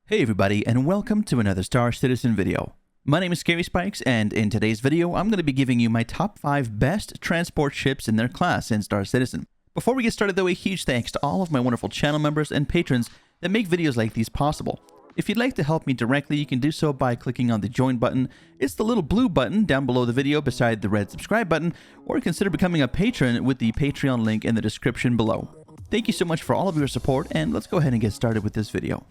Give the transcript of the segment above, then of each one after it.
Hey everybody, and welcome to another Star Citizen video. My name is Scary Spikes, and in today's video, I'm going to be giving you my top 5 best transport ships in their class in Star Citizen. Before we get started though, a huge thanks to all of my wonderful channel members and patrons that make videos like these possible. If you'd like to help me directly, you can do so by clicking on the join button. It's the little blue button down below the video beside the red subscribe button, or consider becoming a patron with the Patreon link in the description below. Thank you so much for all of your support, and let's go ahead and get started with this video.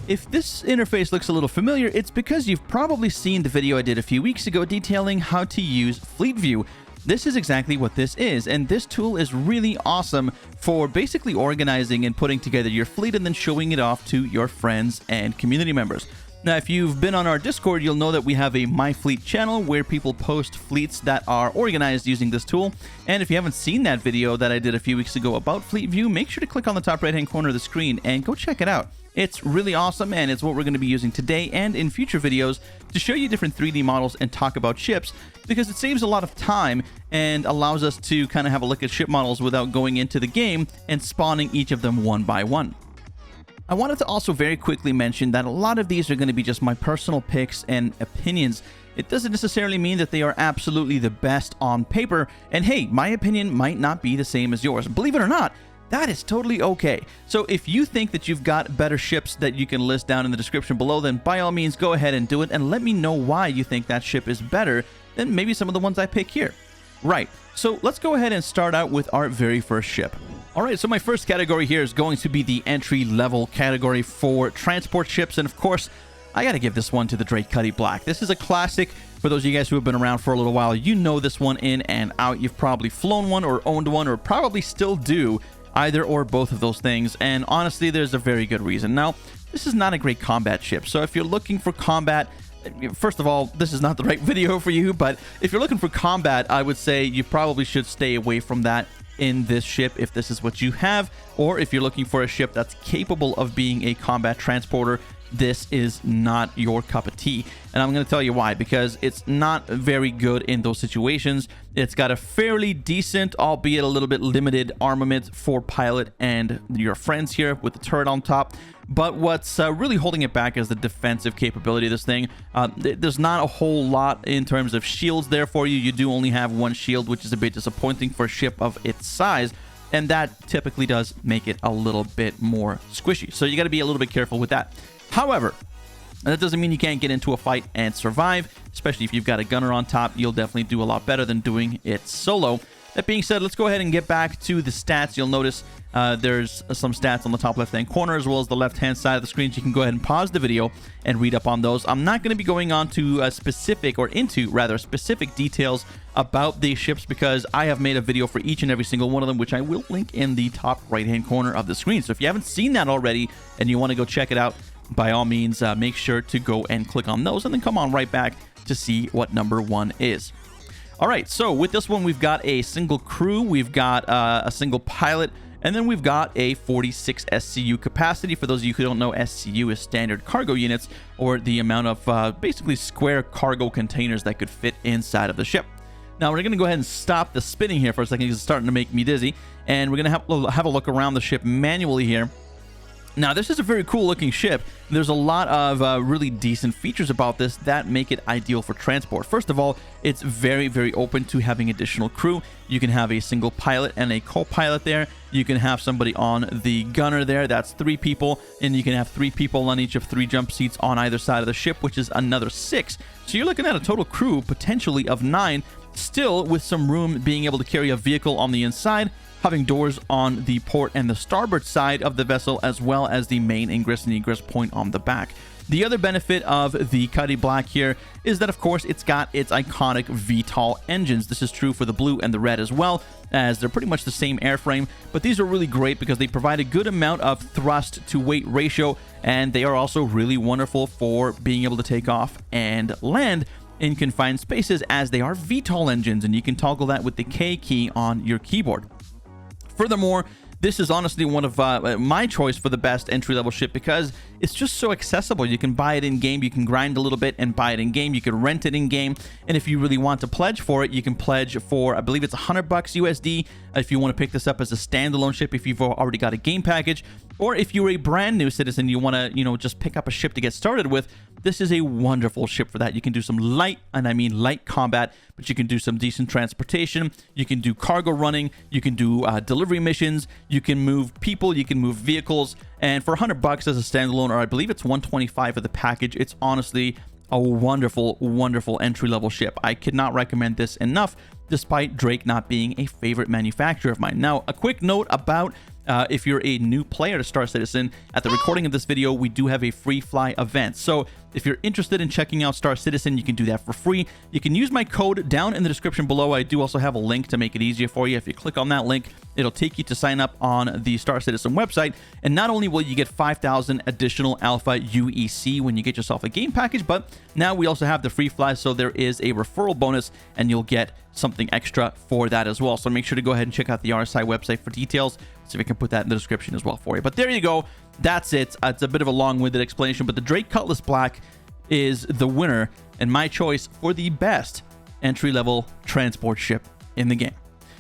If this interface looks a little familiar, it's because you've probably seen the video I did a few weeks ago detailing how to use Fleet View. This is exactly what this is, and this tool is really awesome for basically organizing and putting together your fleet and then showing it off to your friends and community members. Now, if you've been on our Discord, you'll know that we have a My Fleet channel where people post fleets that are organized using this tool. And if you haven't seen that video that I did a few weeks ago about Fleet View, make sure to click on the top right-hand corner of the screen and go check it out. It's really awesome, and it's what we're going to be using today and in future videos to show you different 3D models and talk about ships, because it saves a lot of time and allows us to kind of have a look at ship models without going into the game and spawning each of them one by one. I wanted to also very quickly mention that a lot of these are going to be just my personal picks and opinions. It doesn't necessarily mean that they are absolutely the best on paper, and hey, my opinion might not be the same as yours. Believe it or not, that is totally okay. So if you think that you've got better ships that you can list down in the description below, then by all means go ahead and do it, and let me know why you think that ship is better than maybe some of the ones I pick here. Right, so let's go ahead and start out with our very first ship. Alright, so my first category here is going to be the entry-level category for transport ships, and of course, I gotta give this one to the Drake Cuddy Black. This is a classic. For those of you guys who have been around for a little while, you know this one in and out. You've probably flown one or owned one, or probably still do either or both of those things, and honestly, there's a very good reason. Now, this is not a great combat ship, so if you're looking for combat, first of all, this is not the right video for you, but if you're looking for combat, I would say you probably should stay away from that in this ship if this is what you have, or if you're looking for a ship that's capable of being a combat transporter, this is not your cup of tea. And I'm going to tell you why, because it's not very good in those situations. It's got a fairly decent, albeit a little bit limited armament for pilot and your friends here with the turret on top. But what's really holding it back is the defensive capability of this thing. There's not a whole lot in terms of shields there for you. You do only have one shield, which is a bit disappointing for a ship of its size. And that typically does make it a little bit more squishy. So you got to be a little bit careful with that. However, that doesn't mean you can't get into a fight and survive, especially if you've got a gunner on top. You'll definitely do a lot better than doing it solo. That being said, let's go ahead and get back to the stats. You'll notice there's some stats on the top left-hand corner as well as the left-hand side of the screen. So you can go ahead and pause the video and read up on those. I'm not going to be going on to specific details about these ships, because I have made a video for each and every single one of them, which I will link in the top right-hand corner of the screen. So if you haven't seen that already and you want to go check it out, by all means, make sure to go and click on those and then come on right back to see what number 1 is. All right, so with this one, we've got a single crew, we've got a single pilot, and then we've got a 46 SCU capacity. For those of you who don't know, SCU is standard cargo units, or the amount of basically square cargo containers that could fit inside of the ship. Now, we're going to go ahead and stop the spinning here for a second because it's starting to make me dizzy, and we're going to have a look around the ship manually here. Now, this is a very cool looking ship. There's a lot of really decent features about this that make it ideal for transport. First of all, it's very, very open to having additional crew. You can have a single pilot and a co-pilot there. You can have somebody on the gunner there. That's 3 people. And you can have 3 people on each of 3 jump seats on either side of the ship, which is another 6. So you're looking at a total crew potentially of 9, still with some room being able to carry a vehicle on the inside, having doors on the port and the starboard side of the vessel, as well as the main ingress and egress point on the back. The other benefit of the Cuddy Black here is that, of course, it's got its iconic VTOL engines. This is true for the blue and the red as well, as they're pretty much the same airframe, but these are really great because they provide a good amount of thrust to weight ratio, and they are also really wonderful for being able to take off and land in confined spaces, as they are VTOL engines, and you can toggle that with the K key on your keyboard. Furthermore, this is honestly one of my choice for the best entry-level ship because it's just so accessible. You can buy it in-game, you can grind a little bit and buy it in-game, you can rent it in-game, and if you really want to pledge for it, you can pledge for, I believe it's $100 USD if you want to pick this up as a standalone ship if you've already got a game package, or if you're a brand new citizen, you want to, you know, just pick up a ship to get started with. This is a wonderful ship for that. You can do some light, and I mean light combat, but you can do some decent transportation. You can do cargo running. You can do delivery missions. You can move people. You can move vehicles. And for $100 as a standalone, or I believe it's $125 for the package, it's honestly a wonderful, wonderful entry-level ship. I could not recommend this enough, despite Drake not being a favorite manufacturer of mine. Now, a quick note about if you're a new player to Star Citizen, at the recording of this video, we do have a free fly event. So if you're interested in checking out Star Citizen, you can do that for free. You can use my code down in the description below. I do also have a link to make it easier for you. If you click on that link, it'll take you to sign up on the Star Citizen website. And not only will you get 5,000 additional Alpha UEC when you get yourself a game package, but now we also have the free fly, so there is a referral bonus, and you'll get something extra for that as well. So make sure to go ahead and check out the RSI website for details. See if I can put that in the description as well for you. But there you go. That's it. It's a bit of a long-winded explanation, but the Drake Cutlass Black is the winner and my choice for the best entry-level transport ship in the game.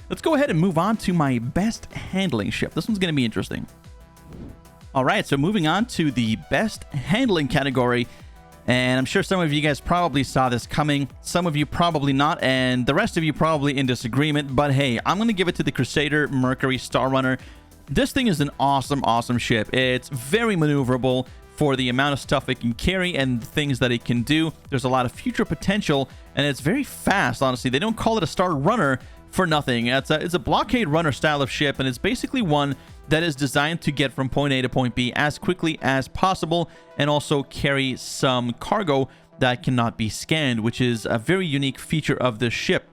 Let's go ahead and move on to my best handling ship. This one's going to be interesting. All right, so moving on to the best handling category. And I'm sure some of you guys probably saw this coming. Some of you probably not, and the rest of you probably in disagreement. But hey, I'm going to give it to the Crusader Mercury Star Runner. This thing is an awesome, awesome ship. It's very maneuverable for the amount of stuff it can carry and things that it can do. There's a lot of future potential, and it's very fast, honestly. They don't call it a Star Runner for nothing. It's a blockade runner style of ship, and it's basically one that is designed to get from point A to point B as quickly as possible and also carry some cargo that cannot be scanned, which is a very unique feature of this ship.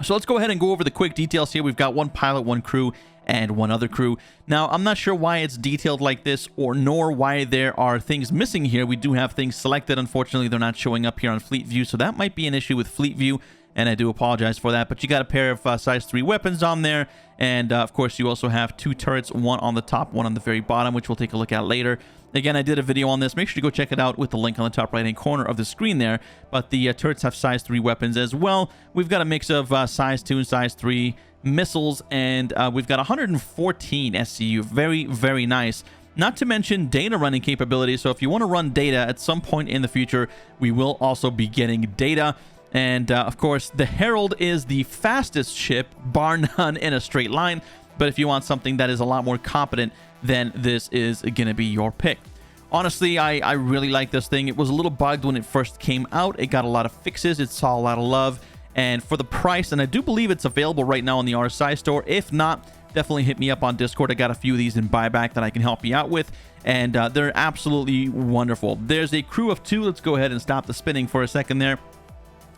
So let's go ahead and go over the quick details here. We've got one pilot, one crew, and one other crew. Now, I'm not sure why it's detailed like this, or nor why there are things missing here. We do have things selected. Unfortunately, they're not showing up here on Fleet View, so that might be an issue with Fleet View, and I do apologize for that. But you got a pair of size 3 weapons on there, and of course, you also have 2 turrets, one on the top, one on the very bottom, which we'll take a look at later. Again, I did a video on this. Make sure to go check it out with the link on the top right-hand corner of the screen there. But the turrets have size 3 weapons as well. We've got a mix of size 2 and size 3 missiles, and we've got 114 SCU. Very, very nice. Not to mention data running capability. So if you want to run data at some point in the future, we will also be getting data. And of course, the Herald is the fastest ship, bar none, in a straight line. But if you want something that is a lot more competent, then this is going to be your pick. Honestly, I really like this thing. It was a little bugged when it first came out. It got a lot of fixes. It saw a lot of love. And for the price, and I do believe it's available right now on the RSI store. If not, definitely hit me up on Discord. I got a few of these in buyback that I can help you out with. And they're absolutely wonderful. There's a crew of 2. Let's go ahead and stop the spinning for a second there.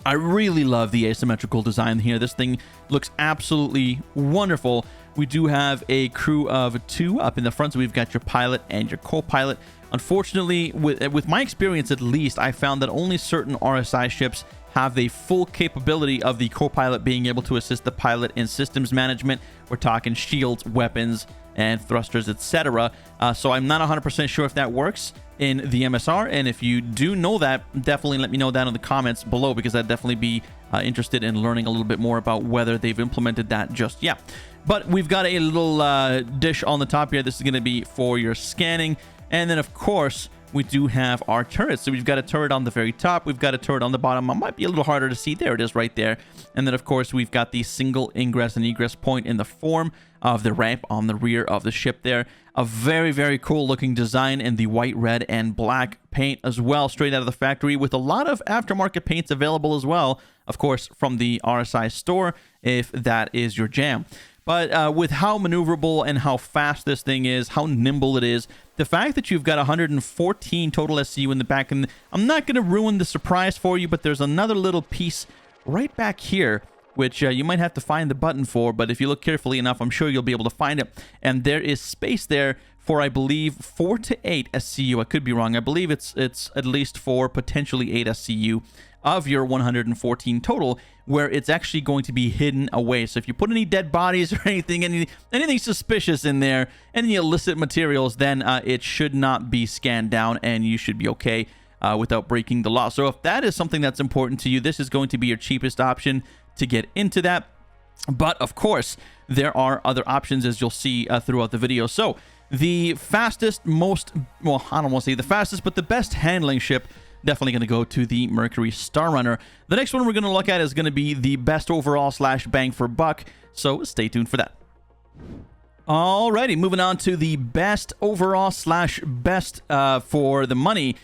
I really love the asymmetrical design here. This thing looks absolutely wonderful. We do have a crew of 2 up in the front, so we've got your pilot and your co-pilot. Unfortunately, with my experience at least, I found that only certain RSI ships have the full capability of the co-pilot being able to assist the pilot in systems management. We're talking shields, weapons, and thrusters, etc. So I'm not 100% sure if that works in the MSR, and if you do know that, definitely let me know down in the comments below, because I'd definitely be interested in learning a little bit more about whether they've implemented that just yet. But we've got a little dish on the top here. This is going to be for your scanning, and then of course we do have our turrets. So we've got a turret on the very top, we've got a turret on the bottom. It might be a little harder to see. There it is right there. And then of course we've got the single ingress and egress point in the form of the ramp on the rear of the ship there. A very, very cool looking design in the white, red, and black paint as well, straight out of the factory, with a lot of aftermarket paints available as well, of course, from the RSI store, if that is your jam. But with how maneuverable and how fast this thing is, how nimble it is, the fact that you've got 114 total SCU in the back, and I'm not going to ruin the surprise for you, but there's another little piece right back here, which you might have to find the button for, but if you look carefully enough, I'm sure you'll be able to find it. And there is space there for, I believe, 4 to 8 SCU. I could be wrong. I believe it's at least 4, potentially 8 SCU of your 114 total, where it's actually going to be hidden away. So if you put any dead bodies or anything suspicious in there, any illicit materials, then it should not be scanned down, and you should be okay without breaking the law. So if that is something that's important to you, this is going to be your cheapest option to get into that. But of course, there are other options, as you'll see throughout the video. So the fastest, I don't want to say the fastest, but the best handling ship, definitely going to go to the Mercury Star Runner. The next one we're going to look at is going to be the best overall / bang for buck, so stay tuned for that. Alrighty, moving on to the best overall / best for the money.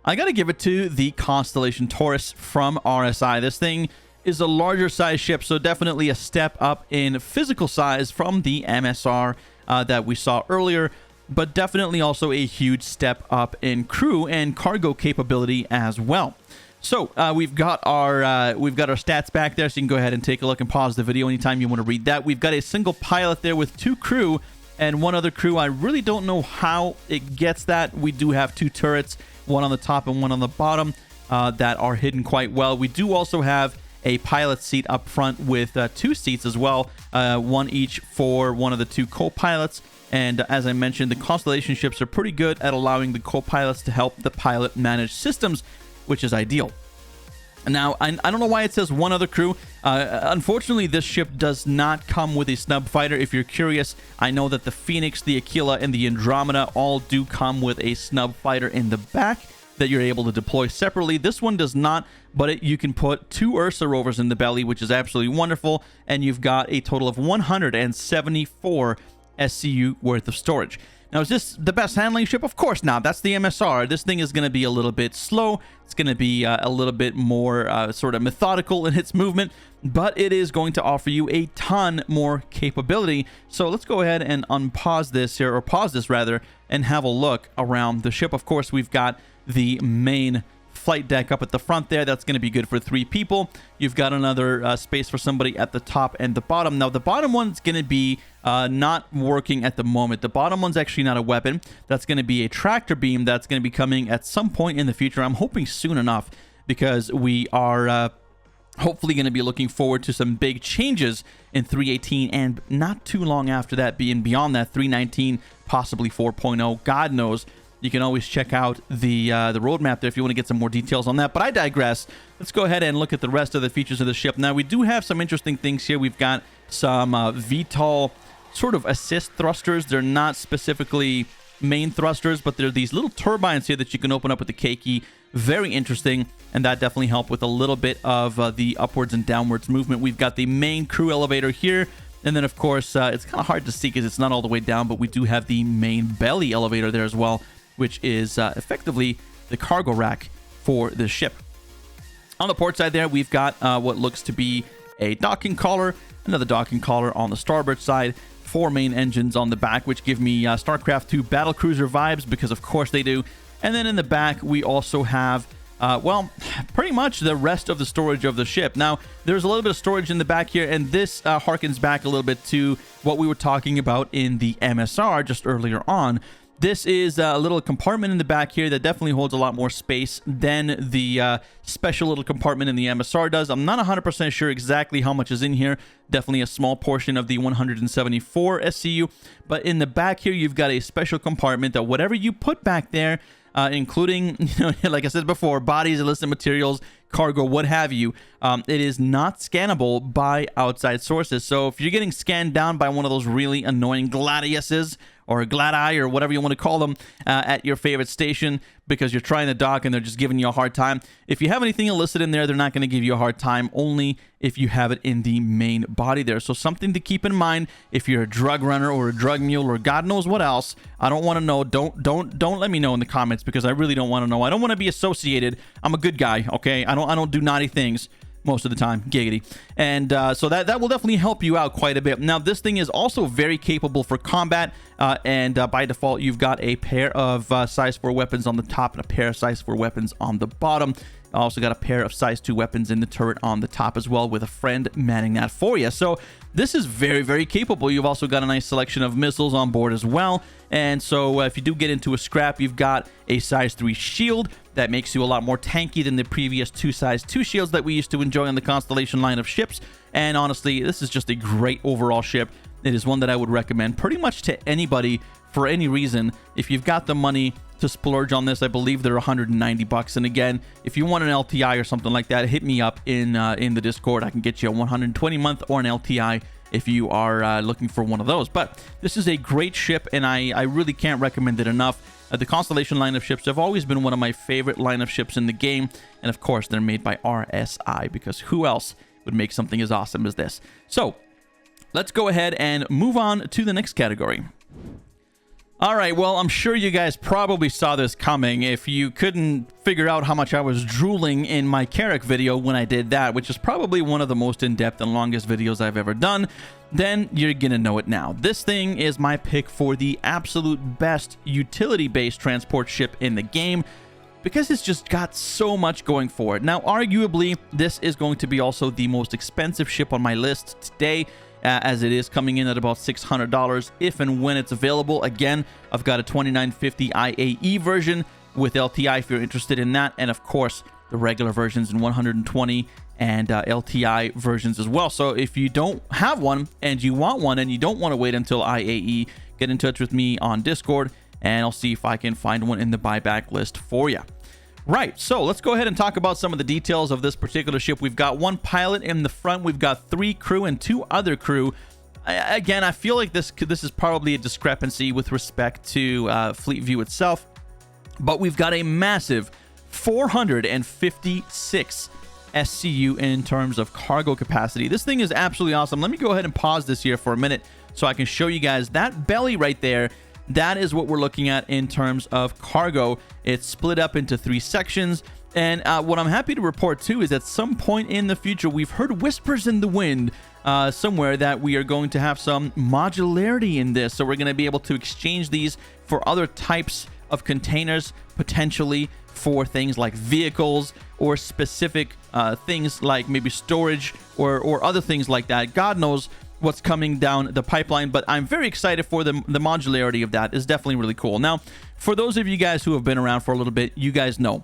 I got to give it to the Constellation Taurus from RSI. This thing is a larger size ship, so definitely a step up in physical size from the MSR that we saw earlier, but definitely also a huge step up in crew and cargo capability as well. So we've got our stats back there, so you can go ahead and take a look and pause the video anytime you want to read that. We've got a single pilot there with 2 crew and 1 other crew. I really don't know how it gets that. We do have 2 turrets, 1 on the top and 1 on the bottom, that are hidden quite well. We do also have a pilot seat up front with 2 seats as well, 1 each for one of the 2 co-pilots. And as I mentioned, the Constellation ships are pretty good at allowing the co-pilots to help the pilot manage systems, which is ideal. Now, I don't know why it says 1 other crew. Unfortunately, this ship does not come with a snub fighter. If you're curious, I know that the Phoenix, the Aquila, and the Andromeda all do come with a snub fighter in the back that you're able to deploy separately. This one does not, but you can put 2 Ursa rovers in the belly, which is absolutely wonderful, and you've got a total of 174 SCU worth of storage. Now, is this the best handling ship? Of course not. That's the MSR. This thing is going to be a little bit slow. It's going to be a little bit more sort of methodical in its movement, but it is going to offer you a ton more capability. So let's go ahead and unpause this here, or pause this rather, and have a look around the ship. Of course, we've got the main flight deck up at the front there. That's going to be good for 3 people. You've got another space for somebody at the top and the bottom. Now, the bottom one's going to be not working at the moment. The bottom one's actually not a weapon. That's going to be a tractor beam that's going to be coming at some point in the future. I'm hoping soon enough, because we are hopefully going to be looking forward to some big changes in 3.18, and not too long after that, being beyond that, 3.19, possibly 4.0, God knows. You can always check out the roadmap there if you want to get some more details on that. But I digress. Let's go ahead and look at the rest of the features of the ship. Now, we do have some interesting things here. We've got some VTOL sort of assist thrusters. They're not specifically main thrusters, but they're these little turbines here that you can open up with the K key. Very interesting, and that definitely helped with a little bit of the upwards and downwards movement. We've got the main crew elevator here. And then, of course, it's kind of hard to see because it's not all the way down, but we do have the main belly elevator there as well, which is effectively the cargo rack for the ship. On the port side there, we've got what looks to be a docking collar, another docking collar on the starboard side, 4 main engines on the back, which give me StarCraft 2 battlecruiser vibes, because of course they do. And then in the back, we also have, well, pretty much the rest of the storage of the ship. Now, there's a little bit of storage in the back here, and this harkens back a little bit to what we were talking about in the MSR just earlier on. This is a little compartment in the back here that definitely holds a lot more space than the special little compartment in the MSR does. I'm not 100% sure exactly how much is in here. Definitely a small portion of the 174 SCU. But in the back here, you've got a special compartment that whatever you put back there, including, like I said before, bodies, illicit materials, cargo, what have you, it is not scannable by outside sources. So if you're getting scanned down by one of those really annoying Gladiuses, or Gladi, or whatever you want to call them, at your favorite station because you're trying to dock and they're just giving you a hard time. If you have anything illicit in there, they're not going to give you a hard time, only if you have it in the main body there. So something to keep in mind if you're a drug runner or a drug mule or God knows what else. I don't want to know. Don't let me know in the comments, because I really don't want to know. I don't want to be associated. I'm a good guy, okay? I don't do naughty things most of the time, giggity. And so that will definitely help you out quite a bit. Now, this thing is also very capable for combat, and by default, you've got a pair of size 4 weapons on the top and a pair of size 4 weapons on the bottom. Also got a pair of size 2 weapons in the turret on the top as well, with a friend manning that for you. So this is very, very capable. You've also got a nice selection of missiles on board as well. And so if you do get into a scrap, you've got a size 3 shield. that makes you a lot more tanky than the previous 2 size 2 shields that we used to enjoy on the Constellation line of ships. And honestly, this is just a great overall ship. It is one that I would recommend pretty much to anybody for any reason. If you've got the money to splurge on this, I believe they're 190 bucks. And again, if you want an LTI or something like that, hit me up in the Discord. I can get you a 120 month or an LTI if you are looking for one of those. But this is a great ship, and I really can't recommend it enough. The Constellation line of ships have always been one of my favorite line of ships in the game. And of course, they're made by RSI, because who else would make something as awesome as this? So let's go ahead and move on to the next category. All right, well, I'm sure you guys probably saw this coming. If you couldn't figure out how much I was drooling in my Carrack video when I did that, which is probably one of the most in-depth and longest videos I've ever done, then you're gonna know it now. This thing is my pick for the absolute best utility-based transport ship in the game, because it's just got so much going for it. Now, arguably, this is going to be also the most expensive ship on my list today, as it is coming in at about $600 if and when it's available. Again, I've got a 2950 IAE version with LTI if you're interested in that, and of course the regular versions in 120 and LTI versions as well. So if you don't have one and you want one and you don't want to wait until IAE, get in touch with me on Discord and I'll see if I can find one in the buyback list for you. Right, so let's go ahead and talk about some of the details of this particular ship. We've got 1 pilot in the front, we've got 3 crew and 2 other crew. Again, I feel like this is probably a discrepancy with respect to Fleet View itself, but we've got a massive 456 SCU in terms of cargo capacity. This thing is absolutely awesome. Let me go ahead and pause this here for a minute so I can show you guys that belly right there. That is what we're looking at in terms of cargo. It's split up into 3 sections. And what I'm happy to report too is at some point in the future, we've heard whispers in the wind somewhere that we are going to have some modularity in this. So we're going to be able to exchange these for other types of containers, potentially for things like vehicles or specific things like maybe storage or other things like that. God knows what's coming down the pipeline, but I'm very excited for the modularity of that. Is definitely really cool. Now, for those of you guys who have been around for a little bit, you guys know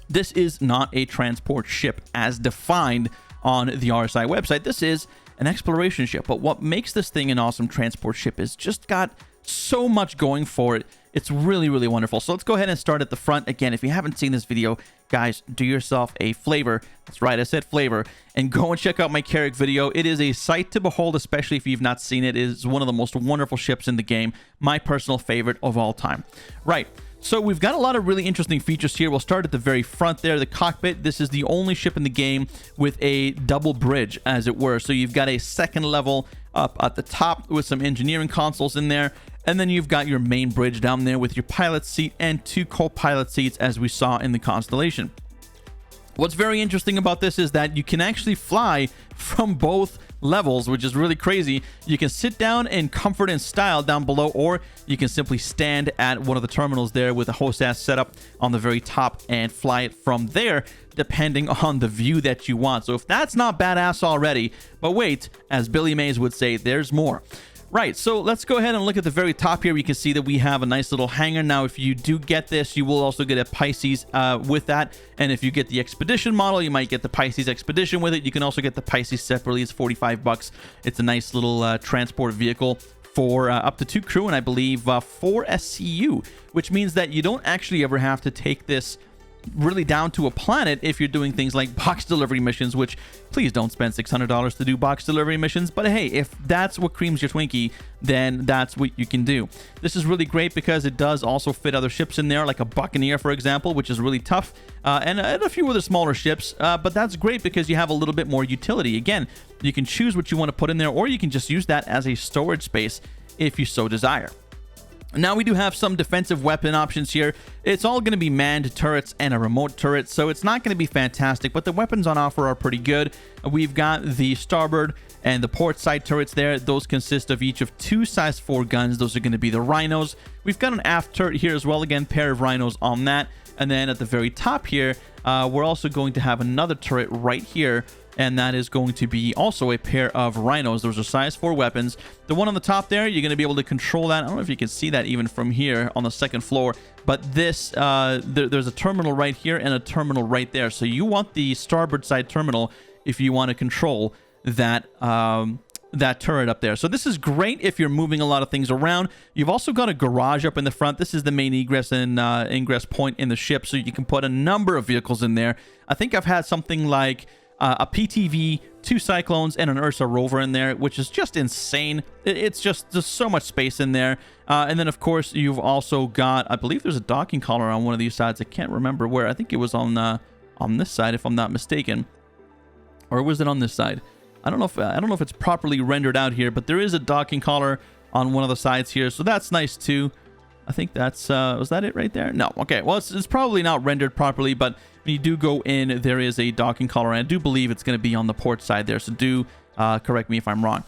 this is not a transport ship as defined on the RSI website. This is an exploration ship, but what makes this thing an awesome transport ship is just got so much going for it. It's really, really wonderful. So let's go ahead and start at the front. Again, if you haven't seen this video, guys, do yourself a favor. That's right, I said flavor. And go and check out my Carrack video. It is a sight to behold, especially if you've not seen it. It is one of the most wonderful ships in the game. My personal favorite of all time. Right. So we've got a lot of really interesting features here. We'll start at the very front there, the cockpit. This is the only ship in the game with a double bridge, as it were. So you've got a second level up at the top with some engineering consoles in there. And then you've got your main bridge down there with your pilot seat and 2 co-pilot seats, as we saw in the Constellation. What's very interesting about this is that you can actually fly from both levels, which is really crazy. You can sit down in comfort and style down below, or you can simply stand at one of the terminals there with a hostess setup on the very top and fly it from there, depending on the view that you want. So if that's not badass already, but wait, as Billy Mays would say, there's more. Right, so let's go ahead and look at the very top here. You can see that we have a nice little hangar. Now, if you do get this, you will also get a Pisces with that. And if you get the Expedition model, you might get the Pisces Expedition with it. You can also get the Pisces separately. It's 45 bucks. It's a nice little transport vehicle for up to 2 crew and I believe 4 SCU, which means that you don't actually ever have to take this really down to a planet if you're doing things like box delivery missions, which please don't spend $600 to do box delivery missions. But hey, if that's what creams your Twinkie, then that's what you can do. This is really great because it does also fit other ships in there, like a Buccaneer, for example, which is really tough, and a few other smaller ships. But that's great because you have a little bit more utility. Again, you can choose what you want to put in there, or you can just use that as a storage space if you so desire. Now we do have some defensive weapon options here. It's all going to be manned turrets and a remote turret, so it's not going to be fantastic, but the weapons on offer are pretty good. We've got the starboard and the port side turrets there. Those consist of each of 2 size 4 guns. Those are going to be the Rhinos. We've got an aft turret here as well. Again, pair of Rhinos on that. And then at the very top here, we're also going to have another turret right here and that is going to be also a pair of Rhinos. Those are size 4 weapons. The one on the top there, you're going to be able to control that. I don't know if you can see that even from here on the second floor, but this there's a terminal right here and a terminal right there. So you want the starboard side terminal if you want to control that that turret up there. So this is great if you're moving a lot of things around. You've also got a garage up in the front. This is the main egress and ingress point in the ship, so you can put a number of vehicles in there. I think I've had something like a PTV, 2 Cyclones, and an Ursa Rover in there, which is just insane. It's just there's so much space in there. And then, of course, you've also got, I believe there's a docking collar on one of these sides. I can't remember where. I think it was on this side, if I'm not mistaken. Or was it on this side? I don't know if it's properly rendered out here, but there is a docking collar on one of the sides here, so that's nice too. I think that's was that it right there? No. Okay. Well, it's probably not rendered properly, but when you do go in, there is a docking collar, and I do believe it's going to be on the port side there. So do correct me if I'm wrong.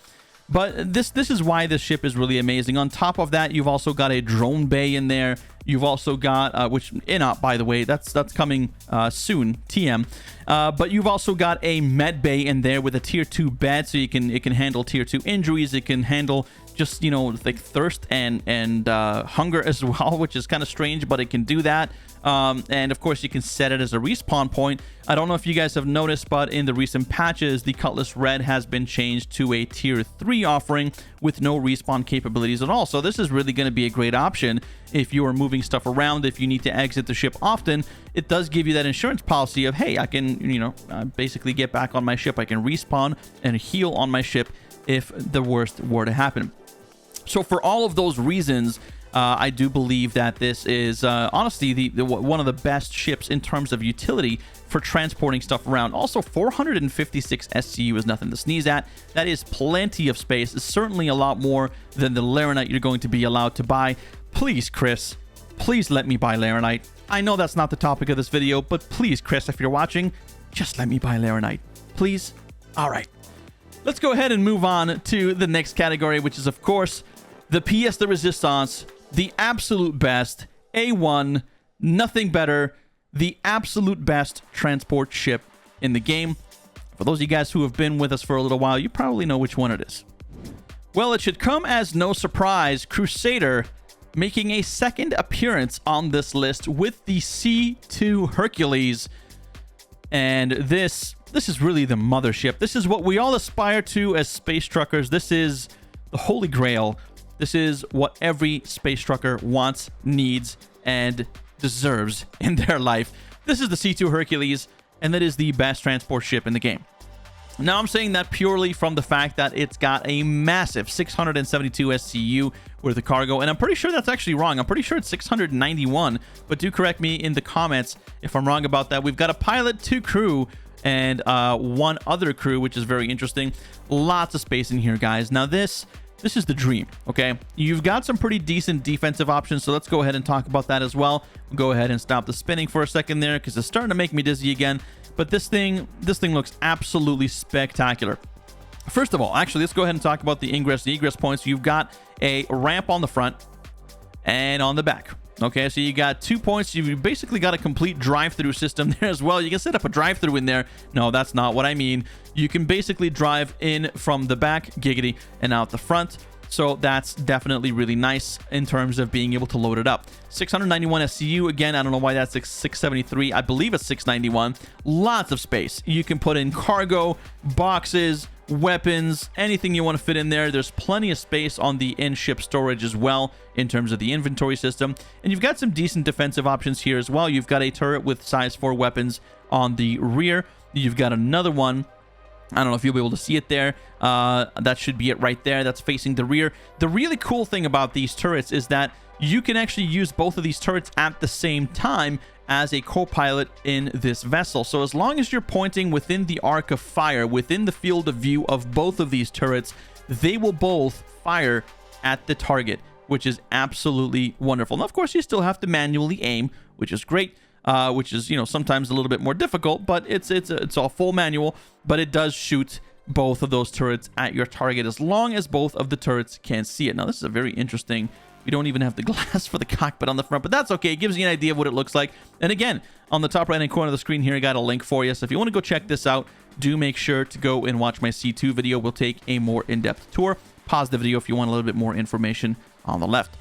But this is why this ship is really amazing. On top of that, you've also got a drone bay in there. You've also got, which INOP, by the way, that's coming soon, TM. But you've also got a med bay in there with a tier 2 bed, so it can handle tier 2 injuries. It can handle just, you know, like thirst and hunger as well, which is kind of strange, but it can do that. And of course, you can set it as a respawn point. I don't know if you guys have noticed, but in the recent patches, the Cutlass Red has been changed to a tier 3 offering with no respawn capabilities at all. So this is really going to be a great option if you are moving stuff around. If you need to exit the ship often, it does give you that insurance policy of, hey, I can, you know, basically get back on my ship. I can respawn and heal on my ship if the worst were to happen. So for all of those reasons, I do believe that this is honestly one of the best ships in terms of utility for transporting stuff around. Also, 456 SCU is nothing to sneeze at. That is plenty of space. It's certainly a lot more than the Laranite you're going to be allowed to buy. Please, Chris, please let me buy Laranite. I know that's not the topic of this video, but please, Chris, if you're watching, just let me buy Laranite. Please? All right. Let's go ahead and move on to the next category, which is, of course, the pièce de résistance, the absolute best, A1, nothing better, the absolute best transport ship in the game. For those of you guys who have been with us for a little while, you probably know which one it is. Well, it should come as no surprise, Crusader making a second appearance on this list with the C2 Hercules. And this is really the mothership. This is what we all aspire to as space truckers. This is the holy grail. This is what every space trucker wants, needs, and deserves in their life. This is the C2 Hercules, and that is the best transport ship in the game. Now, I'm saying that purely from the fact that it's got a massive 672 SCU worth of cargo, and I'm pretty sure that's actually wrong. I'm pretty sure it's 691, but do correct me in the comments if I'm wrong about that. We've got a pilot, 2 crew, and 1 other crew, which is very interesting. Lots of space in here, guys. Now, this is the dream, okay? You've got some pretty decent defensive options, so let's go ahead and talk about that as well. We'll go ahead and stop the spinning for a second there because it's starting to make me dizzy again. But this thing looks absolutely spectacular. First of all, actually, let's go ahead and talk about the ingress and egress points. You've got a ramp on the front and on the back. Okay, so you got 2 points. You've basically got a complete drive-through system there as well. You can set up a drive-through in there. No, that's not what I mean. You can basically drive in from the back, giggity, and out the front. So that's definitely really nice in terms of being able to load it up. 691 SCU. Again, I don't know why that's 673. I believe it's 691. Lots of space. You can put in cargo, boxes, weapons, anything you want to fit in there. There's plenty of space on the in-ship storage as well in terms of the inventory system. And you've got some decent defensive options here as well. You've got a turret with size 4 weapons on the rear. You've got another one. I don't know if you'll be able to see it there. That should be it right there. That's facing the rear. The really cool thing about these turrets is that you can actually use both of these turrets at the same time as a co-pilot in this vessel. So as long as you're pointing within the arc of fire, within the field of view of both of these turrets, they will both fire at the target, which is absolutely wonderful. Now, of course, you still have to manually aim, which is great. Which is, you know, sometimes a little bit more difficult, but it's all full manual, but it does shoot both of those turrets at your target as long as both of the turrets can see it. Now, this is a very interesting We don't even have the glass for the cockpit on the front, but that's okay. It gives you an idea of what it looks like. And again, on the top right-hand corner of the screen here, I got a link for you. So if you want to go check this out, do make sure to go and watch my C2 video. We'll take a more in-depth tour. Pause the video if you want a little bit more information on the left.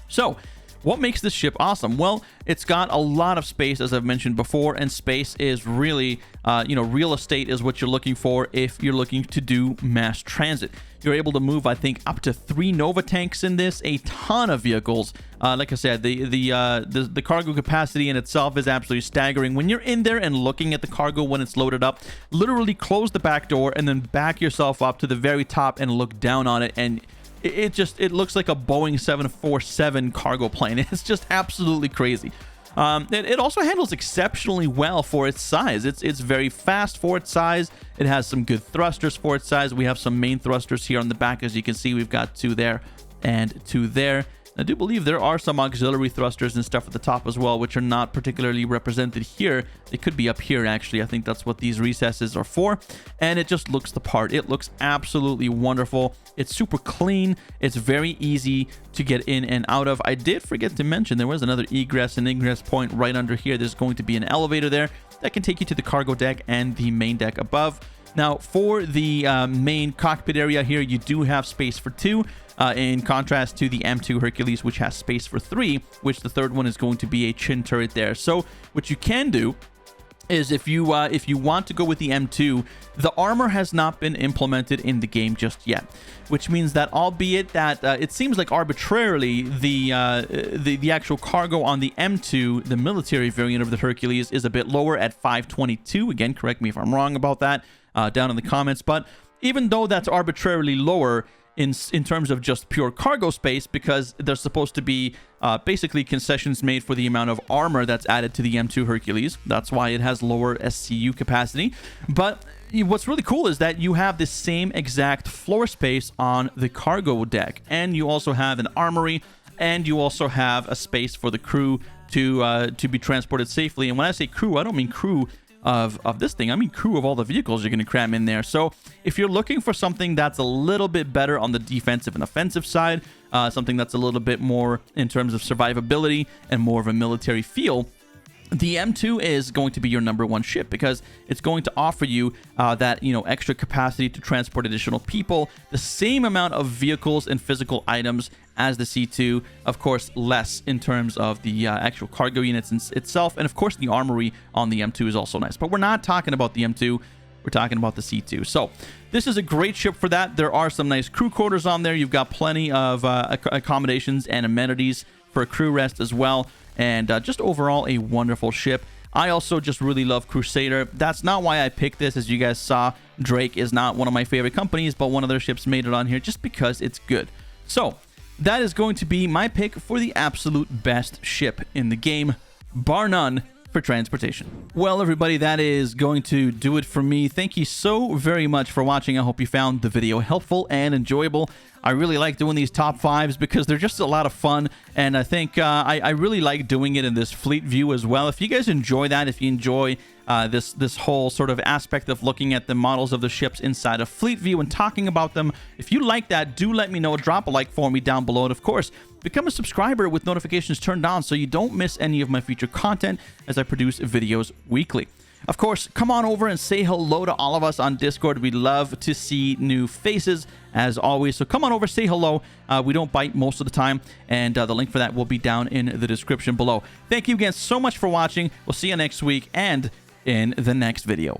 So, what makes this ship awesome? Well, it's got a lot of space, as I've mentioned before, and space is really, real estate is what you're looking for if you're looking to do mass transit. You're able to move, I think, up to 3 Nova tanks in this, a ton of vehicles. Like I said, the cargo capacity in itself is absolutely staggering. When you're in there and looking at the cargo when it's loaded up, literally close the back door and then back yourself up to the very top and look down on it, and it looks like a Boeing 747 cargo plane. It's just absolutely crazy. It also handles exceptionally well for its size. It's very fast for its size. It has some good thrusters for its size. We have some main thrusters here on the back. As you can see, we've got 2 there and 2 there. I do believe there are some auxiliary thrusters and stuff at the top as well, which are not particularly represented here. They could be up here, actually. I think that's what these recesses are for. And it just looks the part. It looks absolutely wonderful. It's super clean. It's very easy to get in and out of. I did forget to mention there was another egress and ingress point right under here. There's going to be an elevator there that can take you to the cargo deck and the main deck above. Now, for the main cockpit area here, you do have space for 2. In contrast to the M2 Hercules, which has space for 3, which the third one is going to be a chin turret there. So what you can do is if you want to go with the M2, the armor has not been implemented in the game just yet, which means that albeit that it seems like arbitrarily the actual cargo on the M2, the military variant of the Hercules, is a bit lower at 522. Again, correct me if I'm wrong about that down in the comments. But even though that's arbitrarily lower in terms of just pure cargo space, because there's supposed to be basically concessions made for the amount of armor that's added to the M2 Hercules. That's why it has lower SCU capacity. But what's really cool is that you have the same exact floor space on the cargo deck, and you also have an armory, and you also have a space for the crew to be transported safely. And when I say crew, I don't mean crew of this thing. I mean crew of all the vehicles you're going to cram in there. So if you're looking for something that's a little bit better on the defensive and offensive side, something that's a little bit more in terms of survivability and more of a military feel, the M2 is going to be your #1 ship, because it's going to offer you that extra capacity to transport additional people, the same amount of vehicles and physical items as the C2, of course less in terms of the actual cargo units itself, and of course the armory on the M2 is also nice. But we're not talking about the M2, we're talking about the C2. So this is a great ship for that. There are some nice crew quarters on there. You've got plenty of accommodations and amenities for a crew rest as well. And just overall a wonderful ship. I also just really love Crusader. That's not why I picked this. As you guys saw, Drake is not one of my favorite companies, but one of their ships made it on here just because it's good. So that is going to be my pick for the absolute best ship in the game, bar none, for transportation. Well, everybody, that is going to do it for me. Thank you so very much for watching. I hope you found the video helpful and enjoyable. I really like doing these top 5s because they're just a lot of fun, and I think I really like doing it in this fleet view as well. If you guys enjoy that, if you enjoy this whole sort of aspect of looking at the models of the ships inside of fleet view and talking about them, if you like that, do let me know. Drop a like for me down below, and of course, become a subscriber with notifications turned on so you don't miss any of my future content as I produce videos weekly. Of course, come on over and say hello to all of us on Discord. We love to see new faces, as always. So come on over, say hello. We don't bite most of the time, and the link for that will be down in the description below. Thank you again so much for watching. We'll see you next week and in the next video.